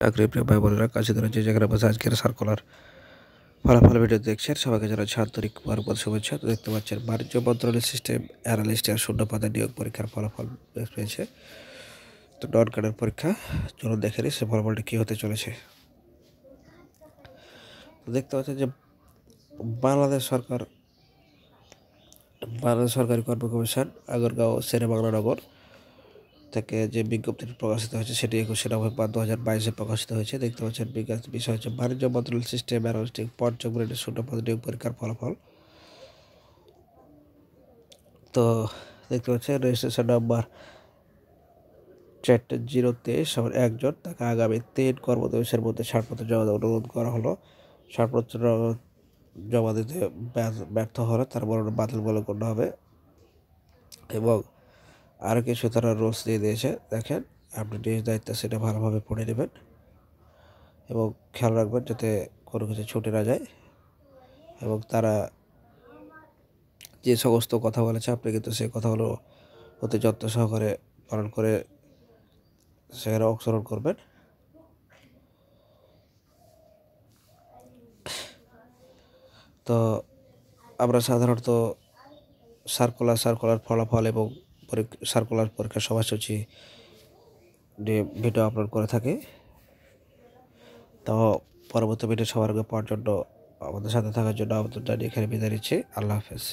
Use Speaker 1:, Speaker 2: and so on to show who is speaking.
Speaker 1: চাকরি প্রিয় ভাই বোনেরা, কাছে ধরে যে জায়গায় বসে আজকের সার্কুলার ফলাফল ভিডিও দেখছেন, সবাইকে জানাচ্ছি আন্তরিক বারবার শুভেচ্ছা। তো দেখতে পাচ্ছেন বাণিজ্য মন্ত্রণালয় সিস্টেম অ্যানালিস্টের শূন্য পদে নিয়োগ পরীক্ষার ফলাফল বের পেয়েছে। তো নন ক্যাডার পরীক্ষা, চলুন দেখে নিই সে ফলাফলটি কী হতে চলেছে। তো দেখতে পাচ্ছেন যে বাংলাদেশ সরকারি কর্ম কমিশন আগরগাঁও শেরেবাংলানগর থেকে যে বিজ্ঞপ্তিটি প্রকাশিত হয়েছে সেটি 21শে নভেম্বর 2022-এ প্রকাশিত হয়েছে। দেখতে পাচ্ছেন বিষয় হচ্ছে বাণিজ্য মন্ত্রণালয় সিস্টেম অ্যানালিস্টিক পঞ্চম গ্রেডের শূন্য পদে নিয়োগ পরীক্ষার ফলাফল। তো দেখতে পাচ্ছেন রেজিস্ট্রেশন নাম্বার 4-023 একজন, তাকে আগামী 3 কর্মদিবসের মধ্যে ছাড়পত্র জমা দেওয়ার অনুরোধ করা হলো। ছাড়পত্র জমা দিতে ব্যর্থ হলে তার মনোনয়ন বাতিল বলে গণ্য হবে। এবং আরও কিছু তারা রুলস দিয়ে দিয়েছে, দেখেন আপনি নিজ দায়িত্ব সেটা ভালোভাবে পড়ে নেবেন এবং খেয়াল রাখবেন যাতে কোনো কিছু ছুটে না যায়। এবং তারা যে সমস্ত কথা বলেছে আপনি কিন্তু সেই কথাগুলো অতি যত্ন সহকারে পালন করে সেখানে অংশগ্রহণ করবেন। তো আমরা সাধারণত সার্কুলার ফলাফল এবং সার্কুলার পরীক্ষার সময়সূচি নিয়ে ভিডিও আপলোড করে থাকি। তো পরবর্তী ভিডিও সবার আগে পাওয়ার জন্য আমাদের সাথে থাকার জন্য আমাদের এখানে বিদায় নিচ্ছি। আল্লাহ হাফেজ।